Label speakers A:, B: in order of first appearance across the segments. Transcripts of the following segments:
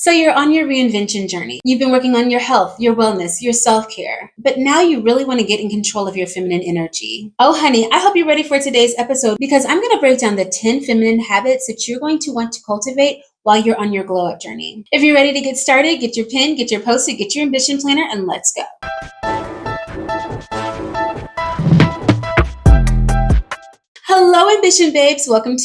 A: So you're on your reinvention journey. You've been working on your health, your wellness, your self-care, but now you really want to get in control of your feminine energy. Oh, honey, I hope you're ready for today's episode because I'm going to break down the 10 feminine habits that you're going to want to cultivate while you're on your glow up journey. If you're ready to get started, get your pen, get your post-it, get your ambition planner, and let's go. Hello, Ambition Babes. Welcome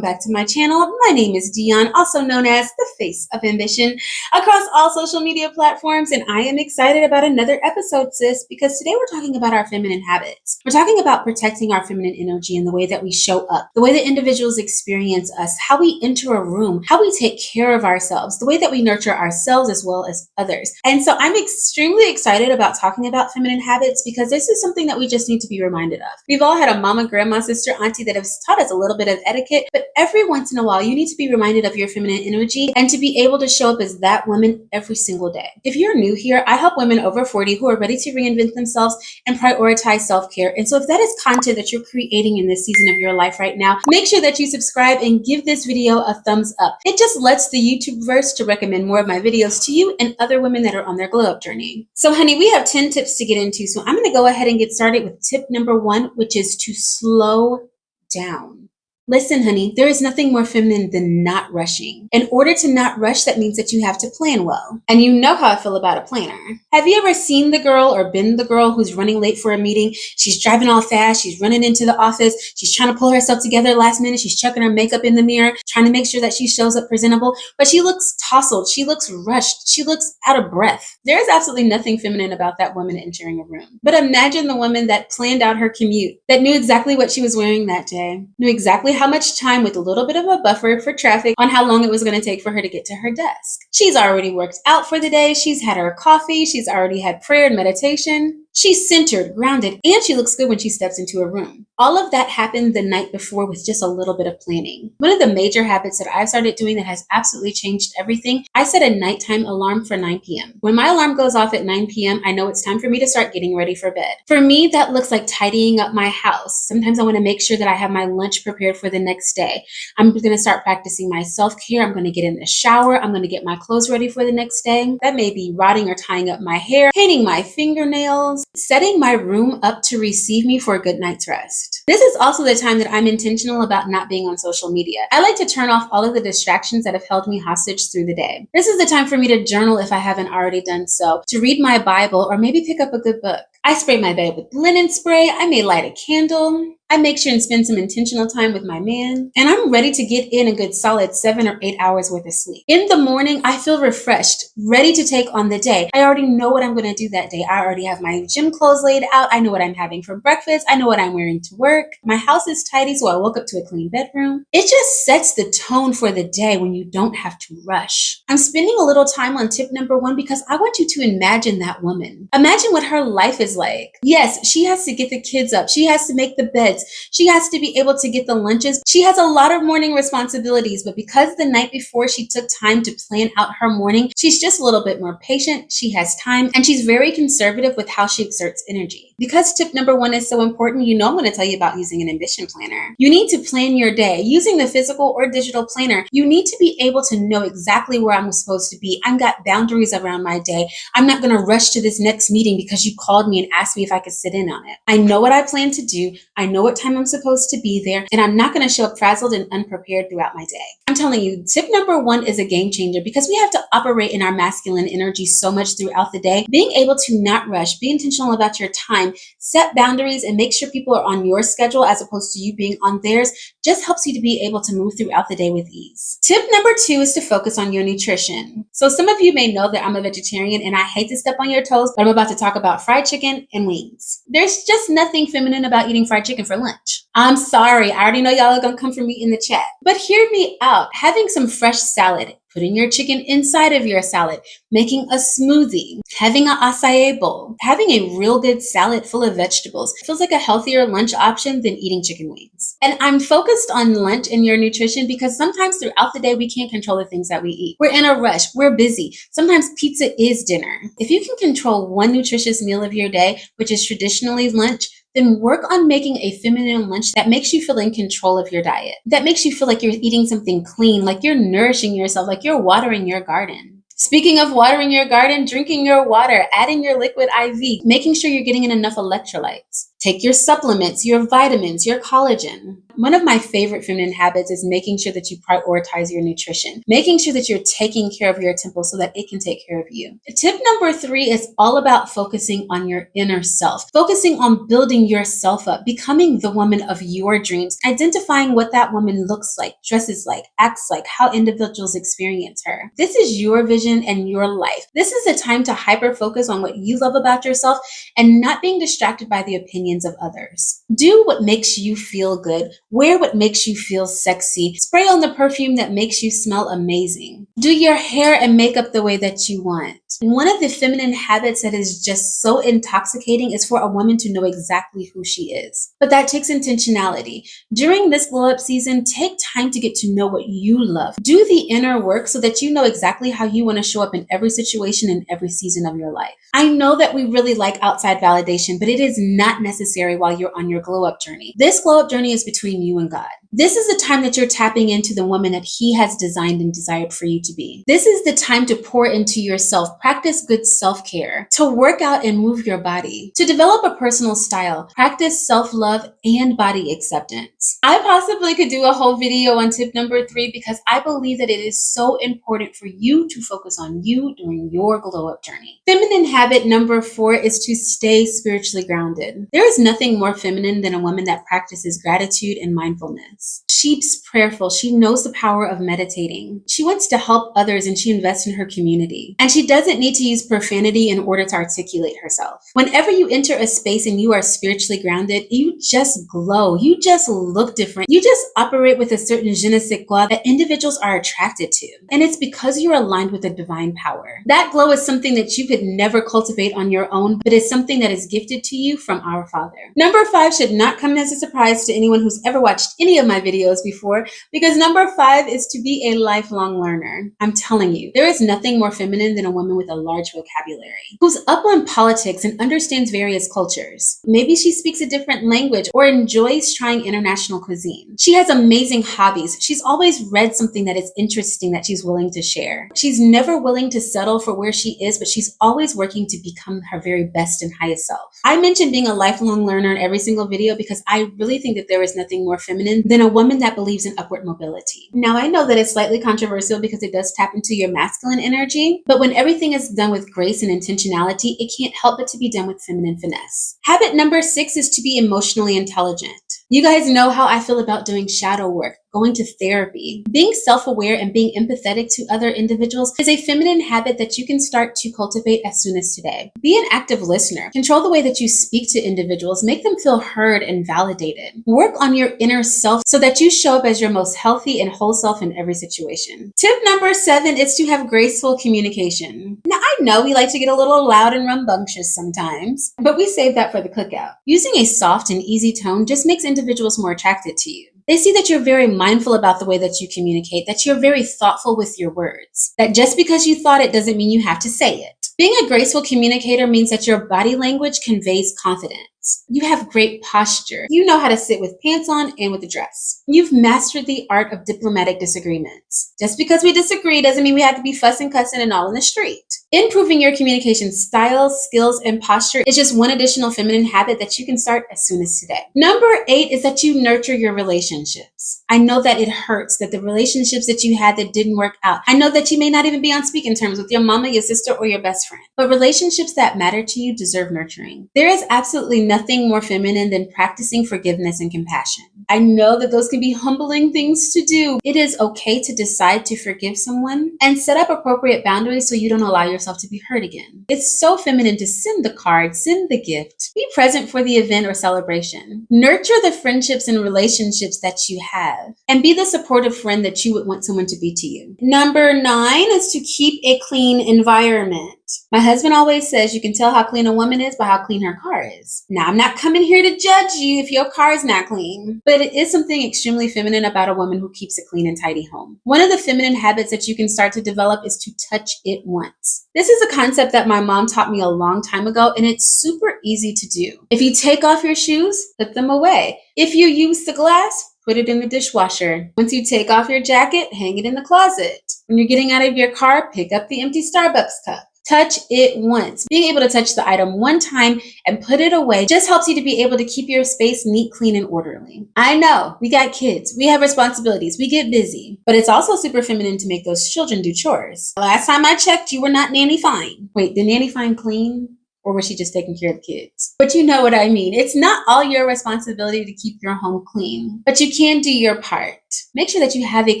A: back to my channel. My name is Dion, also known as the Face of Ambition, across all social media platforms, and I am excited about another episode, sis, because today we're talking about our feminine habits. We're talking about protecting our feminine energy and the way that we show up, the way that individuals experience us, how we enter a room, how we take care of ourselves, the way that we nurture ourselves as well as others. And so I'm extremely excited about talking about feminine habits because this is something that we just need to be reminded of. We've all had a mama, grandma, sister, auntie that have taught us a little bit of etiquette, but every once in a while you need to be reminded of your feminine energy and to be able to show up as that woman every single day. If you're new here, I help women over 40 who are ready to reinvent themselves and prioritize self-care. And so if that is content that you're creating in this season of your life right now, make sure that you subscribe and give this video a thumbs up. It just lets the YouTube verse to recommend more of my videos to you and other women that are on their glow up journey. So honey, we have 10 tips to get into. So I'm going to go ahead and get started with tip number 1, which is to slow down. Listen, honey, there is nothing more feminine than not rushing. In order to not rush, that means that you have to plan well. And you know how I feel about a planner. Have you ever seen the girl or been the girl who's running late for a meeting? She's driving all fast. She's running into the office. She's trying to pull herself together last minute. She's checking her makeup in the mirror, trying to make sure that she shows up presentable. But she looks tousled. She looks rushed. She looks out of breath. There is absolutely nothing feminine about that woman entering a room. But imagine the woman that planned out her commute, that knew exactly what she was wearing that day, knew exactly how much time with a little bit of a buffer for traffic on how long it was going to take for her to get to her desk. She's already worked out for the day. She's had her coffee. She's already had prayer and meditation. She's centered, grounded, and she looks good when she steps into a room. All of that happened the night before with just a little bit of planning. One of the major habits that I've started doing that has absolutely changed everything, I set a nighttime alarm for 9 p.m. When my alarm goes off at 9 p.m., I know it's time for me to start getting ready for bed. For me, that looks like tidying up my house. Sometimes I want to make sure that I have my lunch prepared for the next day. I'm going to start practicing my self-care. I'm going to get in the shower. I'm going to get my clothes ready for the next day. That may be rotting or tying up my hair, painting my fingernails, setting my room up to receive me for a good night's rest. This is also the time that I'm intentional about not being on social media. I like to turn off all of the distractions that have held me hostage through the day. This is the time for me to journal if I haven't already done so, to read my Bible, or maybe pick up a good book. I spray my bed with linen spray. I may light a candle. I make sure and spend some intentional time with my man. And I'm ready to get in a good solid 7 or 8 hours worth of sleep. In the morning, I feel refreshed, ready to take on the day. I already know what I'm going to do that day. I already have my gym clothes laid out. I know what I'm having for breakfast. I know what I'm wearing to work. My house is tidy, so I woke up to a clean bedroom. It just sets the tone for the day when you don't have to rush. I'm spending a little time on tip number 1 because I want you to imagine that woman. Imagine what her life is like. Yes, she has to get the kids up. She has to make the beds. She has to be able to get the lunches. She has a lot of morning responsibilities, but because the night before she took time to plan out her morning, she's just a little bit more patient. She has time, and she's very conservative with how she exerts energy. Because tip number 1 is so important, you know I'm going to tell you about using an ambition planner. You need to plan your day. Using the physical or digital planner, you need to be able to know exactly where I'm supposed to be. I've got boundaries around my day. I'm not going to rush to this next meeting because you called me and asked me if I could sit in on it. I know what I plan to do. I know what time I'm supposed to be there, and I'm not going to show up frazzled and unprepared throughout my day. I'm telling you, tip number 1 is a game changer because we have to operate in our masculine energy so much throughout the day. Being able to not rush, be intentional about your time, set boundaries, and make sure people are on your schedule as opposed to you being on theirs just helps you to be able to move throughout the day with ease. Tip number 2 is to focus on your nutrition. So some of you may know that I'm a vegetarian and I hate to step on your toes, but I'm about to talk about fried chicken and wings. There's just nothing feminine about eating fried chicken for lunch. I'm sorry, I already know y'all are gonna come for me in the chat, but hear me out. Having some fresh salad, putting your chicken inside of your salad, making a smoothie, having an acai bowl, having a real good salad full of vegetables feels like a healthier lunch option than eating chicken wings. And I'm focused on lunch and your nutrition because sometimes throughout the day, we can't control the things that we eat. We're in a rush. We're busy. Sometimes pizza is dinner. If you can control one nutritious meal of your day, which is traditionally lunch, then work on making a feminine lunch that makes you feel in control of your diet, that makes you feel like you're eating something clean, like you're nourishing yourself, like you're watering your garden. Speaking of watering your garden, drinking your water, adding your liquid IV, making sure you're getting in enough electrolytes. Take your supplements, your vitamins, your collagen. One of my favorite feminine habits is making sure that you prioritize your nutrition, making sure that you're taking care of your temple so that it can take care of you. Tip number 3 is all about focusing on your inner self, focusing on building yourself up, becoming the woman of your dreams, identifying what that woman looks like, dresses like, acts like, how individuals experience her. This is your vision and your life. This is a time to hyper focus on what you love about yourself and not being distracted by the opinions of others. Do what makes you feel good. Wear what makes you feel sexy. Spray on the perfume that makes you smell amazing. Do your hair and makeup the way that you want. One of the feminine habits that is just so intoxicating is for a woman to know exactly who she is. But that takes intentionality. During this glow up season, take time to get to know what you love. Do the inner work so that you know exactly how you want to show up in every situation and every season of your life. I know that we really like outside validation, but it is not necessary while you're on your glow up journey. This glow up journey is between you and God. This is the time that you're tapping into the woman that He has designed and desired for you to be. This is the time to pour into yourself, practice good self-care, to work out and move your body, to develop a personal style, practice self-love and body acceptance. I possibly could do a whole video on tip number 3 because I believe that it is so important for you to focus on you during your glow up journey. Feminine habit number 4 is to stay spiritually grounded. There is nothing more feminine than a woman that practices gratitude and mindfulness. She's prayerful. She knows the power of meditating. She wants to help others and she invests in her community. And she doesn't need to use profanity in order to articulate herself. Whenever you enter a space and you are spiritually grounded, you just glow. You just look different. You just operate with a certain je ne sais quoi that individuals are attracted to. And it's because you're aligned with a divine power. That glow is something that you could never cultivate on your own, but it's something that is gifted to you from our Father. Number 5 should not come as a surprise to anyone who's ever watched any of my videos before, because number 5 is to be a lifelong learner. I'm telling you, there is nothing more feminine than a woman with a large vocabulary, who's up on politics and understands various cultures. Maybe she speaks a different language or enjoys trying international cuisine. She has amazing hobbies. She's always read something that is interesting that she's willing to share. She's never willing to settle for where she is, but she's always working to become her very best and highest self. I mentioned being a lifelong learner in every single video because I really think that there is nothing more feminine than a woman that believes in upward mobility. Now, I know that it's slightly controversial because it does tap into your masculine energy, but when everything is done with grace and intentionality, it can't help but to be done with feminine finesse. Habit number 6 is to be emotionally intelligent. You guys know how I feel about doing shadow work, going to therapy. Being self-aware and being empathetic to other individuals is a feminine habit that you can start to cultivate as soon as today. Be an active listener. Control the way that you speak to individuals. Make them feel heard and validated. Work on your inner self so that you show up as your most healthy and whole self in every situation. Tip number 7 is to have graceful communication. Now, I know we like to get a little loud and rambunctious sometimes, but we save that for the cookout. Using a soft and easy tone just makes individuals more attracted to you. They see that you're very mindful about the way that you communicate, that you're very thoughtful with your words, that just because you thought it doesn't mean you have to say it. Being a graceful communicator means that your body language conveys confidence. You have great posture. You know how to sit with pants on and with a dress. You've mastered the art of diplomatic disagreements. Just because we disagree doesn't mean we have to be fussing, cussing, and all in the street. Improving your communication style, skills, and posture is just one additional feminine habit that you can start as soon as today. Number 8 is that you nurture your relationships. I know that it hurts that the relationships that you had that didn't work out. I know that you may not even be on speaking terms with your mama, your sister, or your best friend. But relationships that matter to you deserve nurturing. There is absolutely nothing more feminine than practicing forgiveness and compassion. I know that those can be humbling things to do. It is okay to decide to forgive someone and set up appropriate boundaries so you don't allow yourself to be hurt again. It's so feminine to send the card, send the gift, be present for the event or celebration. Nurture the friendships and relationships that you have, and be the supportive friend that you would want someone to be to you. Number 9 is to keep a clean environment. My husband always says you can tell how clean a woman is by how clean her car is. Now, I'm not coming here to judge you if your car is not clean, but it is something extremely feminine about a woman who keeps a clean and tidy home. One of the feminine habits that you can start to develop is to touch it once. This is a concept that my mom taught me a long time ago, and it's super easy to do. If you take off your shoes, put them away. If you use the glass, put it in the dishwasher. Once you take off your jacket, hang it in the closet. When you're getting out of your car, pick up the empty Starbucks cup. Touch it once. Being able to touch the item one time and put it away just helps you to be able to keep your space neat, clean, and orderly. I know, we got kids, we have responsibilities, we get busy, but it's also super feminine to make those children do chores. Last time I checked, you were not nanny fine. Wait, did nanny fine clean? Or was she just taking care of the kids? But you know what I mean. It's not all your responsibility to keep your home clean, but you can do your part. Make sure that you have a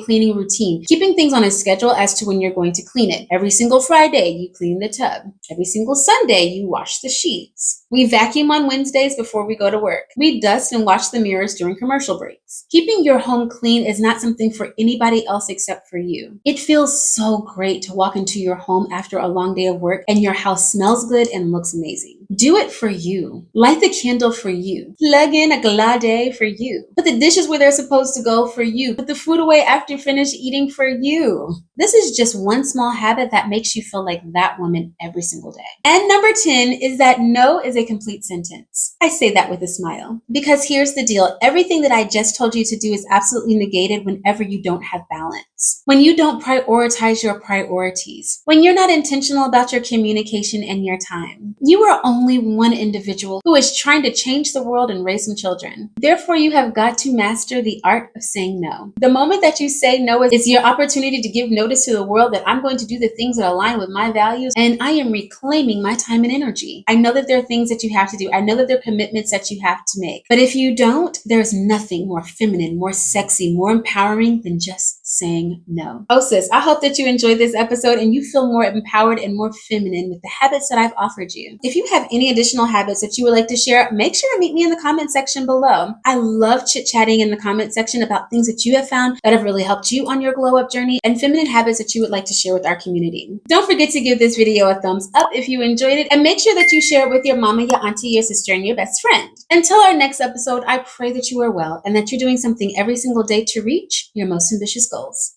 A: cleaning routine, keeping things on a schedule as to when you're going to clean it. Every single Friday, you clean the tub. Every single Sunday, you wash the sheets. We vacuum on Wednesdays before we go to work. We dust and wash the mirrors during commercial breaks. Keeping your home clean is not something for anybody else except for you. It feels so great to walk into your home after a long day of work and your house smells good and looks amazing. Do it for you. Light the candle for you. Plug in a Glade for you. Put the dishes where they're supposed to go for you. Put the food away after you finish eating for you. This is just one small habit that makes you feel like that woman every single day. And number 10 is that no is a complete sentence. I say that with a smile because here's the deal. Everything that I just told you to do is absolutely negated whenever you don't have balance. When you don't prioritize your priorities. When you're not intentional about your communication and your time. You are only one individual who is trying to change the world and raise some children. Therefore, you have got to master the art of saying no. The moment that you say no is your opportunity to give notice to the world that I'm going to do the things that align with my values and I am reclaiming my time and energy. I know that there are things that you have to do. I know that there are commitments that you have to make. But if you don't, there's nothing more feminine, more sexy, more empowering than just saying no. Oh sis, I hope that you enjoyed this episode and you feel more empowered and more feminine with the habits that I've offered you. If you have any additional habits that you would like to share, make sure to meet me in the comment section below. I love chit-chatting in the comment section about things that you have found that have really helped you on your glow up journey and feminine habits that you would like to share with our community. Don't forget to give this video a thumbs up if you enjoyed it and make sure that you share it with your mama, your auntie, your sister, and your best friend. Until our next episode, I pray that you are well and that you're doing something every single day to reach your most ambitious goals.